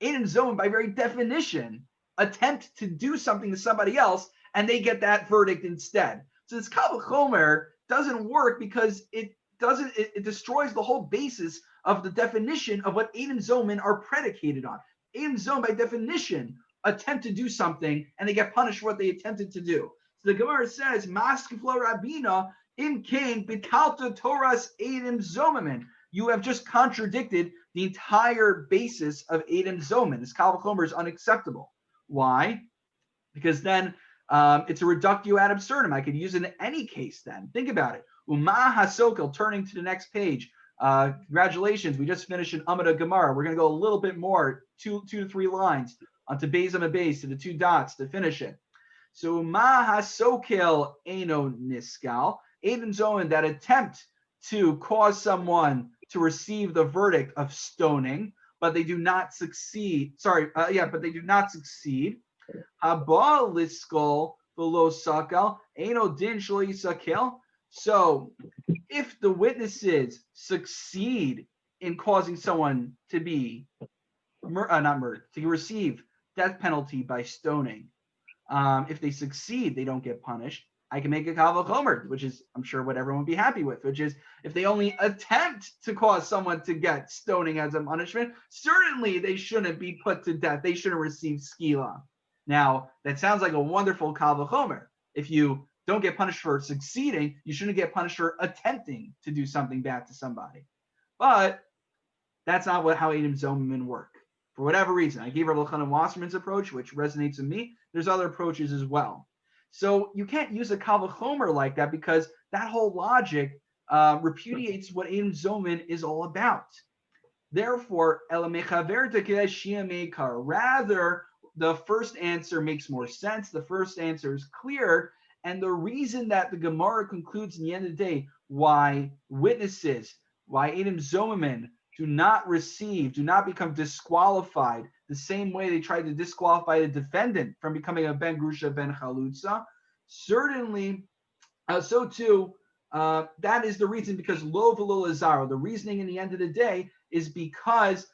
Adam Zoman, by very definition, attempt to do something to somebody else, and they get that verdict instead. So this kal v'chomer doesn't work because it destroys the whole basis of the definition of what Adam Zoman are predicated on. Adam Zoman, by definition, attempt to do something, and they get punished for what they attempted to do. So the Gemara says, "Maskeflo Rabina im kain bitalta Toras Adam Zomamin." You have just contradicted the entire basis of Adam Zoman. This kal v'chomer is unacceptable. Why? Because then it's a reductio ad absurdum. I could use it in any case then. Think about it. Uma hasokel, turning to the next page. Congratulations, we just finished an Amida Gemara. We're going to go a little bit more, two to three lines, onto Beis Amid to the two dots to finish it. So Uma hasokel eno niskal. Adam Zoman, that attempt to cause someone to receive the verdict of stoning, but they do not succeed. But they do not succeed. Haba liskol v'lo sakal eno din shlo yisakel. So if the witnesses succeed in causing someone to be to receive death penalty by stoning, if they succeed, they don't get punished. I can make a kal v'chomer, which is, I'm sure, what everyone would be happy with, which is if they only attempt to cause someone to get stoning as a punishment, certainly they shouldn't be put to death. They shouldn't receive skila. Now, that sounds like a wonderful kal v'chomer. If you don't get punished for succeeding. You shouldn't get punished for attempting to do something bad to somebody. But that's not how Edom Zomerman work. For whatever reason, I gave Rabbi Elchanan Wasserman's approach, which resonates with me. There's other approaches as well. So you can't use a Kal V'chomer like that, because that whole logic repudiates what Edom Zomerman is all about. Therefore, rather, the first answer makes more sense. The first answer is clear. And the reason that the Gemara concludes in the end of the day why witnesses, why Edom Zomerman do not become disqualified the same way they tried to disqualify the defendant from becoming a Ben Grusha, Ben Chalutza, certainly, so too, that is the reason, because lo v'lo lazaro, the reasoning in the end of the day is because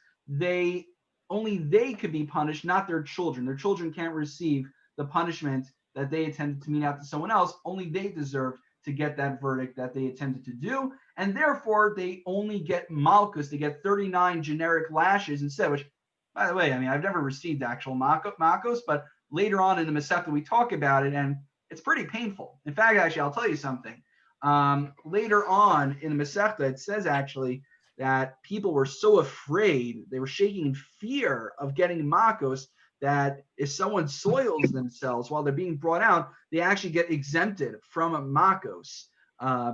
only they could be punished, not their children. Their children can't receive the punishment that they attempted to mete out to someone else. Only they deserve to get that verdict that they attempted to do. And therefore, they only get Makkos. They get 39 generic lashes instead, which, by the way, I mean, I've never received actual Makkos, but later on in the Masechta, we talk about it, and it's pretty painful. In fact, actually, I'll tell you something. Later on in the Masechta, it says actually that people were so afraid, they were shaking in fear of getting Makkos, that if someone soils themselves while they're being brought out, they actually get exempted from a Makkos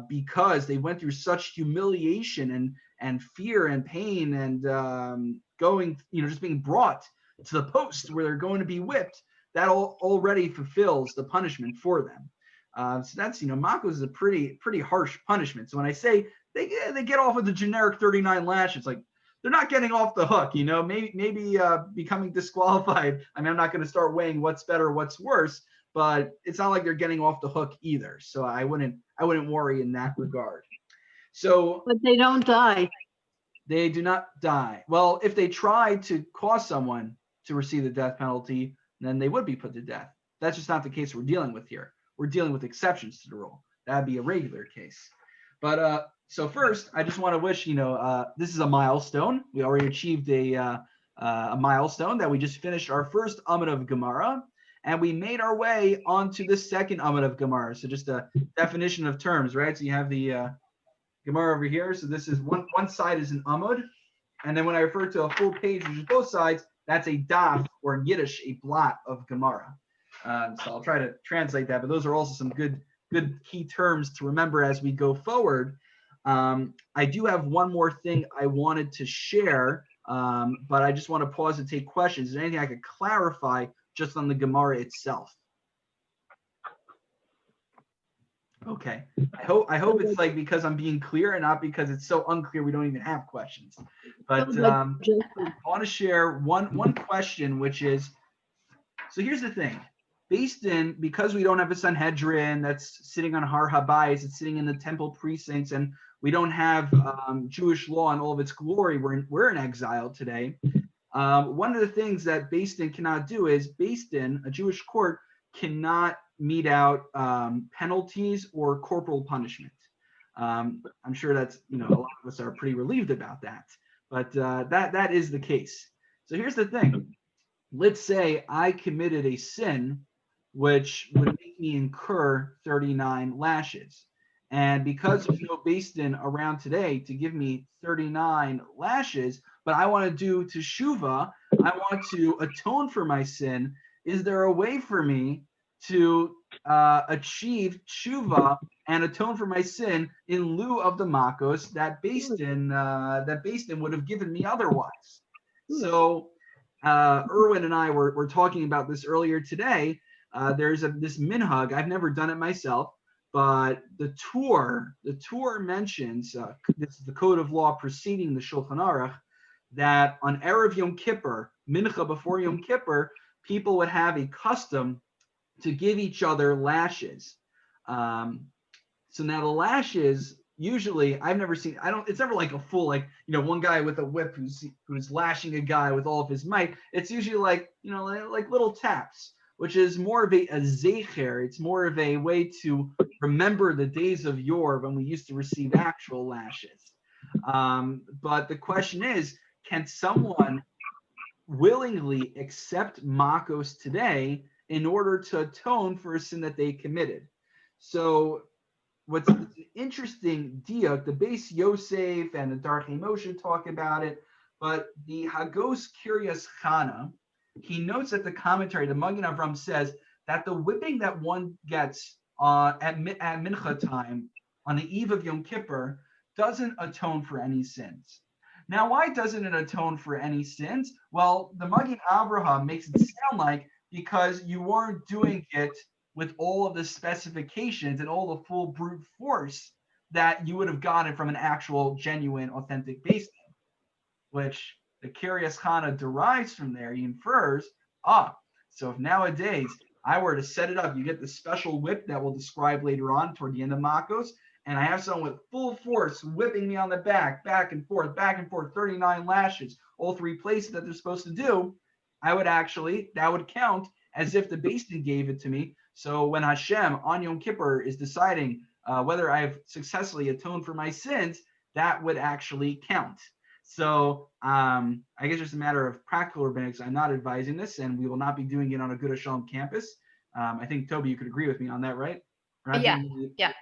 because they went through such humiliation and fear and pain and going, just being brought to the post where they're going to be whipped. That already fulfills the punishment for them. So that's, Makkos is a pretty harsh punishment. So when I say they get off with the generic 39 lashes, like, they're not getting off the hook, maybe becoming disqualified. I mean, I'm not going to start weighing what's better, what's worse, but it's not like they're getting off the hook either. So I wouldn't worry in that regard. So, But they don't die. They do not die. Well, if they try to cause someone to receive the death penalty, then they would be put to death. That's just not the case we're dealing with here. We're dealing with exceptions to the rule. That'd be a regular case. But so first, I just want to wish, this is a milestone. We already achieved a milestone that we just finished our first Amud of Gemara, and we made our way onto the second Amud of Gemara. So just a definition of terms, right? So you have the Gemara over here. So this is one side is an Amud, and then when I refer to a full page, which is both sides, that's a daf, or in Yiddish, a blot of Gemara. So I'll try to translate that, but those are also some good key terms to remember as we go forward. I do have one more thing I wanted to share, but I just want to pause and take questions. Is there anything I could clarify just on the Gemara itself? Okay. I hope it's like because I'm being clear and not because it's so unclear we don't even have questions. But I want to share one question, which is, so here's the thing. Because we don't have a Sanhedrin that's sitting on Har Habayis, it's sitting in the temple precincts, and we don't have Jewish law in all of its glory. We're in exile today. One of the things that Beis Din cannot do is Beis Din, a Jewish court, cannot mete out penalties or corporal punishment. I'm sure that's, a lot of us are pretty relieved about that, but that is the case. So here's the thing. Let's say I committed a sin which would make me incur 39 lashes. And because there's no Beis Din around today to give me 39 lashes, but I want to do teshuvah, I want to atone for my sin, is there a way for me to achieve teshuvah and atone for my sin in lieu of the Makkos that Beis Din would have given me otherwise? So Erwin and I were talking about this earlier today. There's this minhag. I've never done it myself, but the Torah mentions, this is the code of law preceding the Shulchan Aruch, that on Erev Yom Kippur, mincha before Yom Kippur, people would have a custom to give each other lashes. So now the lashes, usually I've never seen, it's never like a full, one guy with a whip who's lashing a guy with all of his might. It's usually like little taps, which is more of a zecher. It's more of a way to remember the days of yore when we used to receive actual lashes. But the question is, can someone willingly accept Makkos today in order to atone for a sin that they committed? So what's an interesting diuk, the base Yosef and the Darchei Moshe talk about it, but the Hagos Kiryas Chana, he notes that the commentary, the Magen Avram says that the whipping that one gets at Mincha time on the eve of Yom Kippur doesn't atone for any sins. Now, why doesn't it atone for any sins? Well, the Magen Avraham makes it sound like because you weren't doing it with all of the specifications and all the full brute force that you would have gotten from an actual, genuine, authentic base game, which the Kiryas Chana derives from there. He infers, so if nowadays I were to set it up, you get the special whip that we'll describe later on toward the end of Makkos, and I have someone with full force whipping me on the back and forth, 39 lashes, all three places that they're supposed to do, that would count as if the Beis Din gave it to me. So when Hashem on Yom Kippur is deciding whether I've successfully atoned for my sins, that would actually count. So I guess it's a matter of practical rabbinics. I'm not advising this, and we will not be doing it on a Good Shalom campus. I think Toby, you could agree with me on that, right? Yeah.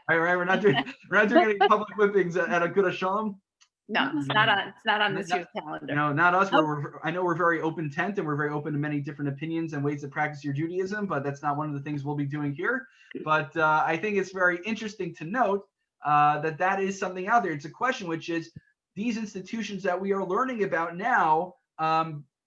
Right. We're not doing any public whippings at a Good Shalom. No, it's not on this year's calendar. No, not us. I know we're very open tent and we're very open to many different opinions and ways to practice your Judaism, but that's not one of the things we'll be doing here. But I think it's very interesting to note that is something out there. It's a question, which is these institutions that we are learning about now,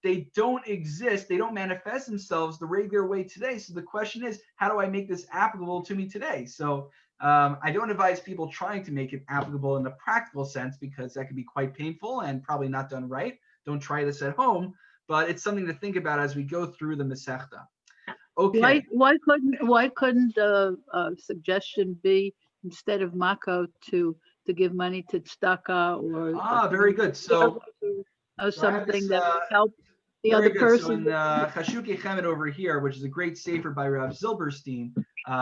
they don't exist. They don't manifest themselves the regular way today. So the question is, how do I make this applicable to me today? So I don't advise people trying to make it applicable in the practical sense, because that can be quite painful and probably not done right. Don't try this at home, but it's something to think about as we go through the Masechta. Okay. Why couldn't the suggestion be, instead of Mako, to give money to tzedakah or very good. So something that would help the very other good. person? So in Chashuki Chemed over here, which is a great sefer by Rav Zilberstein,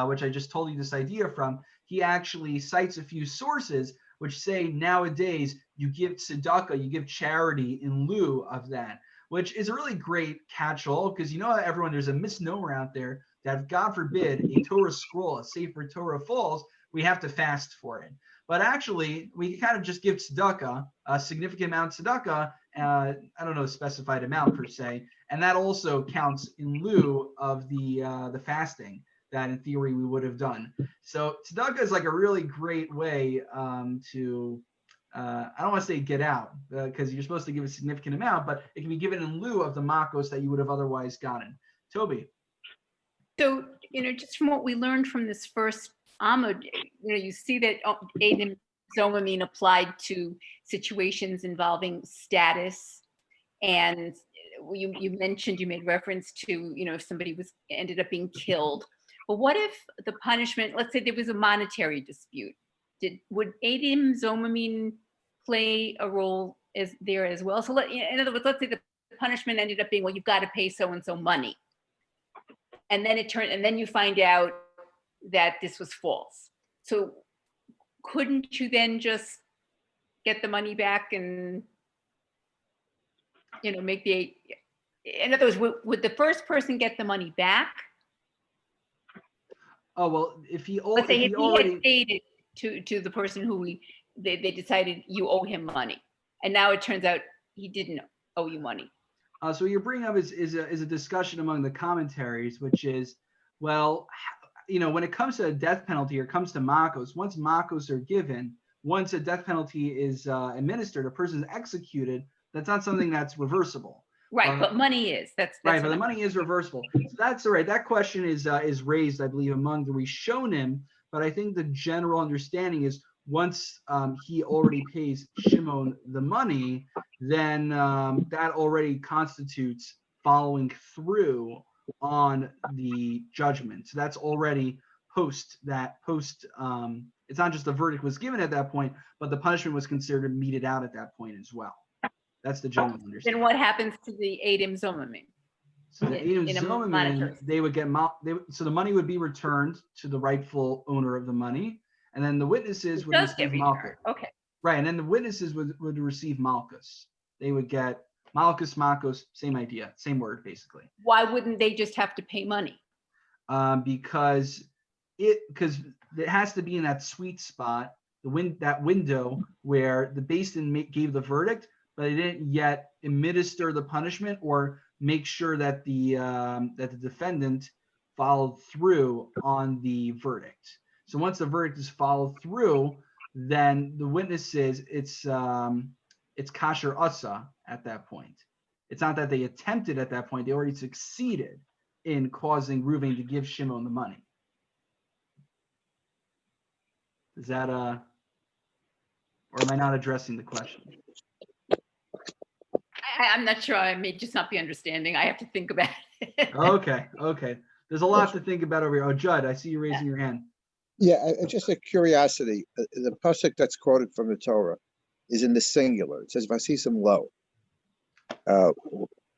which I just told you this idea from, he actually cites a few sources which say nowadays you give tzedakah, you give charity in lieu of that, which is a really great catch-all, because everyone, there's a misnomer out there that if, God forbid, a Torah scroll, a Sefer Torah falls, we have to fast for it. But actually, we kind of just give tzedakah, a significant amount of tzedakah, I don't know a specified amount per se, and that also counts in lieu of the fasting that in theory we would have done. So tzedakah is like a really great way to, I don't want to say get out, because you're supposed to give a significant amount, but it can be given in lieu of the Makkos that you would have otherwise gotten. Toby. So, just from what we learned from this first Amud, you see that Adam Zomamin applied to situations involving status, and you made reference to, if somebody ended up being killed. But what if the punishment, let's say there was a monetary dispute, would Adam Zomamin play a role there as well? So in other words, let's say the punishment ended up being, well, you've got to pay so-and-so money. And then you find out that this was false. So couldn't you then just get the money back and, in other words, would the first person get the money back? Oh, well, if he Let's say already had paid it to the person who they decided you owe him money, and now it turns out he didn't owe you money. So what you're bringing up is a discussion among the commentaries, which is, well, when it comes to a death penalty or it comes to Makkos, once Makkos are given, once a death penalty is administered, a person is executed, that's not something that's reversible. Right, but money is. That's right, but the money is reversible. So that's all right. That question is raised, I believe, among the Rishonim, but I think the general understanding is once he already pays Shimon the money, then that already constitutes following through on the judgment. So that's already post. It's not just the verdict was given at that point, but the punishment was considered meted out at that point as well. That's the general understanding. Then what happens to the Adam Zomamin? So the Adam Zomamin, they would get so the money would be returned to the rightful owner of the money, and then the witnesses would receive Malkus. Okay. Right, and then the witnesses would receive Malkus. They would get Malkus, Makkos, same idea, same word basically. Why wouldn't they just have to pay money? Because the it has to be in that sweet spot, that window where the Beis Din gave the verdict, but they didn't yet administer the punishment or make sure that the defendant followed through on the verdict. So once the verdict is followed through, then the witnesses, it's kasher asa at that point. It's not that they attempted at that point; they already succeeded in causing Reuven to give Shimon the money. Is that or am I not addressing the question? I'm not sure. I may just not be understanding. I have to think about it. Okay. There's a lot to think about over here. Oh, Judd, I see you raising your hand. Yeah, just a curiosity. The pasuk that's quoted from the Torah is in the singular. It says "Vasisem lo."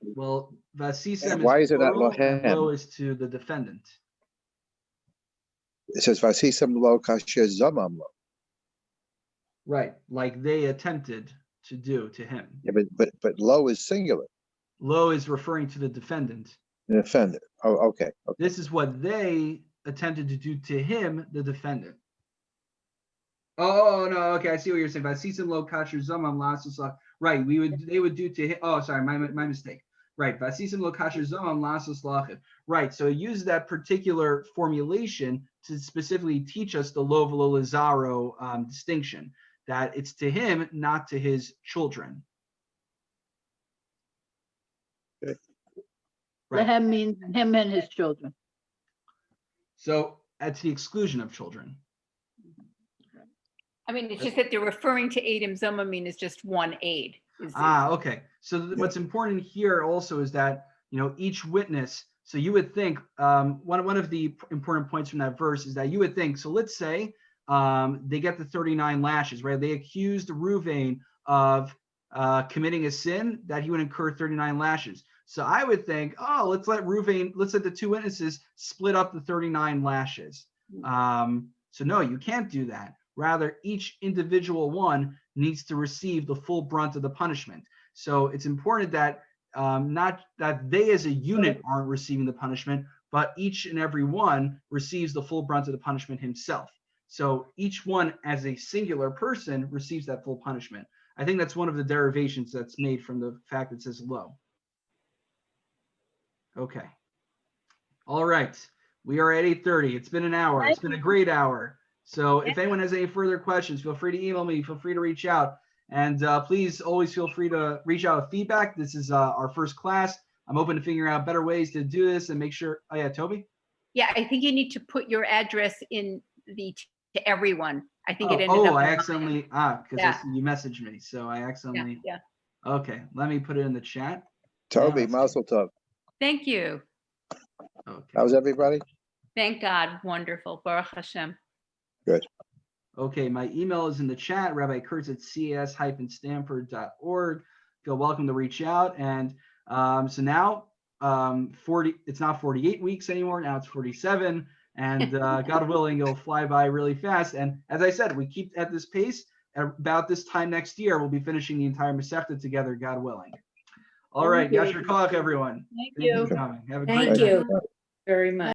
Well, Vasisem Why is is it not plural, and lohem? lo is to the defendant. It says "Vasisem lo kasher zamam lo." Right, like they attempted to do to him. Yeah, but lo is singular. Lo is referring to the defendant. An offender. Oh, okay. This is what they attempted to do to him, the defendant. Oh no, okay, I see what you're saying. Vasisem lo kasher zamam lasus. Right, they would do to him. Oh, sorry, my mistake. Right, Vasisem lo kasher zamam lasus lachem. Right, so it uses that particular formulation to specifically teach us the lo v'lo lazaro distinction, that it's to him, not to his children. Okay. The hem means him and his children. So at the exclusion of children. I mean, it's just that they're referring to Adam Zomamin as just one aid. Okay. So what's important here also is that, each witness, so you would think, one of the important points from that verse is that you would think, so let's say they get the 39 lashes, right? They accused Reuven of committing a sin that he would incur 39 lashes. So I would think, let's let the two witnesses split up the 39 lashes. So no, you can't do that. Rather, each individual one needs to receive the full brunt of the punishment. So it's important that not that they as a unit aren't receiving the punishment, but each and every one receives the full brunt of the punishment himself. So each one as a singular person receives that full punishment. I think that's one of the derivations that's made from the fact that it says lo. Okay. All right. We are at 8:30. It's been an hour. It's been a great hour. So if anyone has any further questions, feel free to email me. Feel free to reach out. And please always feel free to reach out with feedback. This is our first class. I'm open to figuring out better ways to do this and make sure. Oh, yeah, Toby? Yeah, I think you need to put your address in to everyone. I think it ended up. I accidentally, because you messaged me. So I accidentally. Yeah. Okay, let me put it in the chat. Toby, Now, Mazel Tov. Thank you. Okay. How's everybody? Thank God. Wonderful. Baruch Hashem. Good. Okay, my email is in the chat, Rabbi Kurtz at cas-stanford.org. Feel welcome to reach out. And so now it's not 48 weeks anymore. Now it's 47. And God willing, it'll fly by really fast. And as I said, we keep at this pace. At about this time next year, we'll be finishing the entire Masechta together, God willing. All right, Yasher Koach, everyone. Thank you. For coming. Have a Thank great night. you very much.